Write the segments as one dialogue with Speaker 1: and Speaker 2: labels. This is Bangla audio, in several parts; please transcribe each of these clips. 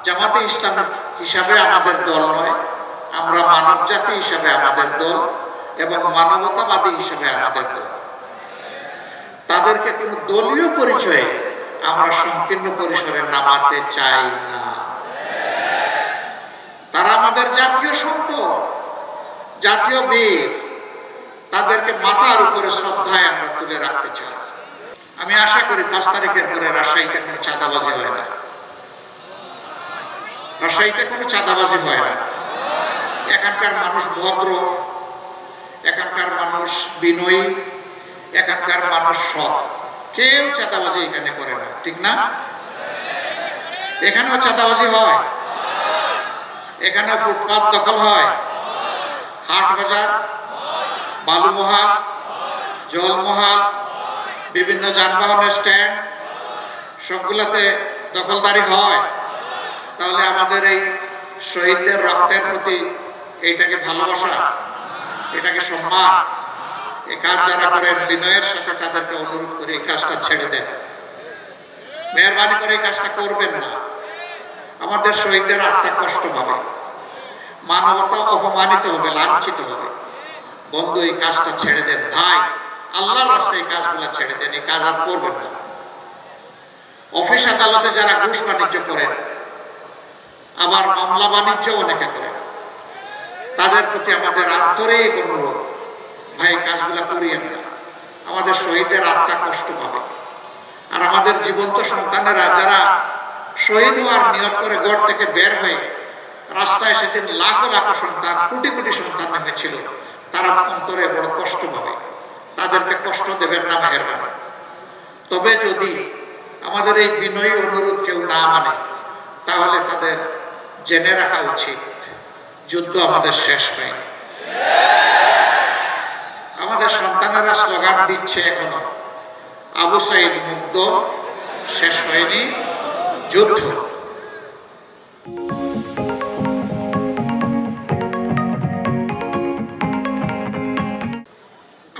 Speaker 1: জামাতে ইসলামী হিসাবে আমাদের দল নয়, আমরা মানব জাতি হিসাবে আমাদের দল এবং মানবতাবাদী হিসাবে আমাদের দল। তাদেরকে কোনো দলীয় পরিচয়ে আমরা সংকীর্ণ পরিসরে নামাতে চাই না। তারা আমাদের জাতীয় সম্পদ, জাতীয় বীর। তাদেরকে মাথার উপরে শ্রদ্ধায় আমরা তুলে রাখতে চাই। আমি আশা করি 5 তারিখের পরে রাজশাহীতে কোনো চাঁদাবাজি হয় না। রাজশাহীতে কোনো চাঁদাবাজি হয় না। এখানকার মানুষ ভদ্র, এখানকার মানুষ বিনয়ী, এখানকার মানুষ সৎ। কেউ চাঁদাবাজি এখানে করে না, ঠিক না? এখানেও চাঁদাবাজি হয়, এখানে ফুটপাত দখল হয়, হাট বাজার, বালুমহাল, জলমহাল, বিভিন্ন যানবাহনের স্ট্যান্ড, সবগুলোতে দখলদারি হয়। তাহলে আমাদের এই শহীদদের রক্তের প্রতি এইটাকে ভালোবাসা, এটাকে সম্মান। এই কাজ যারা করেন বিনয়ের সাথে তাদেরকে অনুরোধ করে এই কাজটা ছেড়ে দেন, মেহরবানি করে এই কাজটা করবেন না। আমাদের শহীদদের আত্মা কষ্ট পাবে, মানবতা অপমানিত হবে, লাঞ্ছিত হবে। বন্ধু, এই কাজটা ছেড়ে দেন ভাই, আল্লাহর রাস্তায় এই কাজগুলো ছেড়ে দেন, এই কাজ আর করবেন না। অফিস আদালতে যারা ঘুষ বাণিজ্য করেন, আবার মামলা বাণিজ্য অনেকে করেন, তাদের প্রতি আমাদের আন্তরিক অনুরোধ, ভাই কাজগুলা করিয়েন না। আমাদের শহীদের আত্মা কষ্ট পাবে। আর আমাদের জীবন্ত সন্তানেরা যারা শহীদ হওয়ার নিয়ত করে গড় থেকে বের হয়ে রাস্তায় সেদিন লাখো লাখো সন্তান, কোটি কোটি সন্তান নেমেছিল, তারা অন্তরে বড় কষ্ট পাবে। তাদেরকে কষ্ট দেবেন না, মেহেরবানি। তবে যদি আমাদের এই বিনয়ী অনুরোধ কেউ না মানে, তাহলে তাদের জেনে রাখা উচিত যুদ্ধ আমাদের শেষ হয়নি। আমাদের সন্তানেরা স্লোগান দিচ্ছে এখনো, আবু সাইদ মুগ্ধ, শেষ হয়নি যুদ্ধ।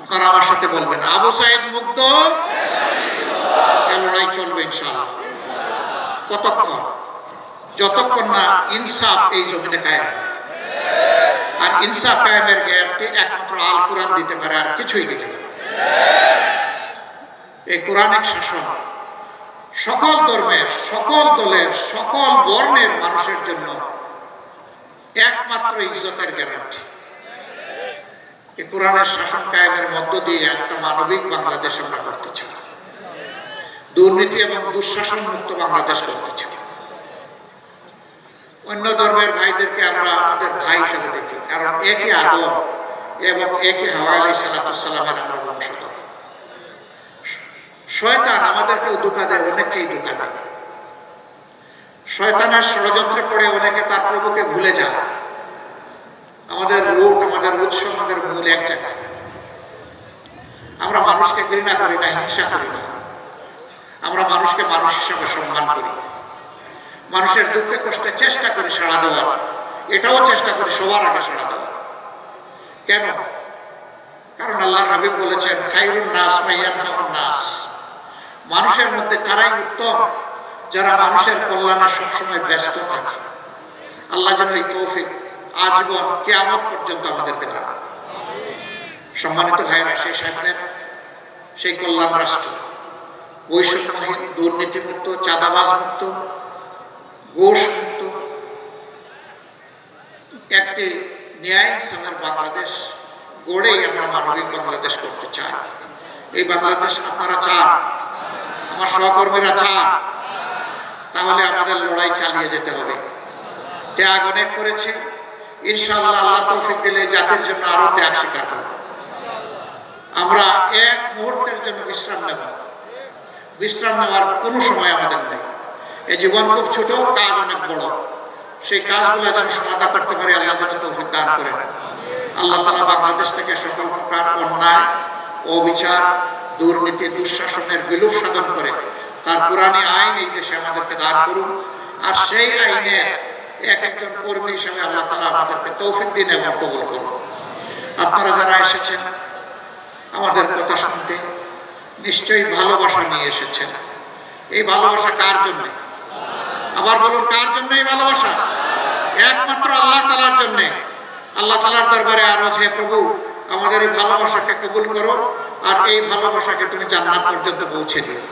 Speaker 1: আপনারা আমার সাথে বলবেন, আবু সাইদ মুগ্ধ, লড়াই চলবে ইনশাআল্লাহ। কতক্ষণ? যতক্ষণ না ইনসাফ এই জমিনে কায়েম হয়। আর ইনসাফ কায়েমের গ্যারান্টি একমাত্র আল কোরআন দিতে পারে, আর কিছুই দিতে পারে। এই কোরআনিক শাসন সকল ধর্মের, সকল দলের, সকল বর্ণের মানুষের জন্য একমাত্র ইজ্জতের গ্যারান্টি। এই কোরআনের শাসন কায়েমের মধ্য দিয়ে একটা মানবিক বাংলাদেশ আমরা করতে চাই, দুর্নীতি এবং দুঃশাসন মুক্ত বাংলাদেশ করতে চাই। অন্য ধর্মের ভাইদেরকে আমরা আমাদের ভাই হিসেবে দেখি, কারণ একই আদম এবং একই হাওয়া আলাইহিস সালামের আমরা বংশধর। শয়তান আমাদেরকেও ধোঁকা দেয়, অনেককেই ধোঁকা দেয়। শয়তানের ষড়যন্ত্রে পড়ে অনেকে তার প্রভুকে ভুলে যায়। আমাদের রুট, আমাদের উৎস, আমাদের মূল এক জায়গায়। আমরা মানুষকে ঘৃণা করি না, হিংসা করি না। আমরা মানুষকে মানুষ হিসাবে সম্মান করি। মানুষের দুঃখে কষ্টে চেষ্টা করি সাড়া দেওয়ার, এটাও চেষ্টা করি সবার আগে সাড়া দেওয়ার। কেন? কারণ আল্লাহর হাবিব বলেছেন, খায়রুন নাস মান ইয়ানফাউন নাস। মানুষের মধ্যে তারাই উত্তম যারা মানুষের কল্যাণে সবসময় ব্যস্ত থাকে। আল্লাহ যেন এই তৌফিক আজীবন কিয়ামত পর্যন্ত আমাদেরকে দান। সম্মানিত ভাইরা, সেই সামনের সেই কল্যাণ রাষ্ট্র, বৈষম্যহীন, দুর্নীতিমুক্ত, চাঁদাবাজ মুক্ত, ঘুষ মুক্ত একটি ন্যায় ইনসাফের বাংলাদেশ গড়েই আমরা মানবিক বাংলাদেশ করতে চাই। এই বাংলাদেশ আপনারা চান, আমার সহকর্মীরা চান, তাহলে আমাদের লড়াই চালিয়ে যেতে হবে। ত্যাগ অনেক করেছি, ইনশাআল্লাহ আল্লাহ তৌফিক দিলে জাতির জন্য আরো ত্যাগ স্বীকার করব। আমরা এক মুহূর্তের জন্য বিশ্রাম নেব না। বিশ্রাম নেওয়ার কোনো সময় আমাদের নেই। এই জীবন খুব ছোট, কাজ অনেক বড়। সেই কাজগুলো যেন সমাধা করতে পারে আল্লাহ যেন তৌফিক দান করেন। আল্লাহ তাআলা বাংলাদেশ থেকে সকল প্রকার অন্যায়, অবিচার, দুর্নীতি, দুঃশাসনের বিলোপ সাধন করে তার কোরআনী আইন এই দেশে আমাদেরকে দান করুন। আর সেই আইনের এক একজন কর্মী হিসেবে আল্লাহ তাআলা আমাদেরকে তৌফিক দিন এবং কবুল করুন। আপনারা যারা এসেছেন আমাদের কথা শুনতে, নিশ্চয়ই ভালোবাসা নিয়ে এসেছেন। এই ভালোবাসা কার জন্য? আবার বলুন, কার জন্য এই ভালোবাসা? একমাত্র আল্লাহ তাআলার জন্য। আল্লাহ তাআলার দরবারে আরজ হে প্রভু আমাদের এই ভালোবাসাকে কবুল করো আর এই ভালোবাসাকে তুমি জান্নাত পর্যন্ত পৌঁছে দিও।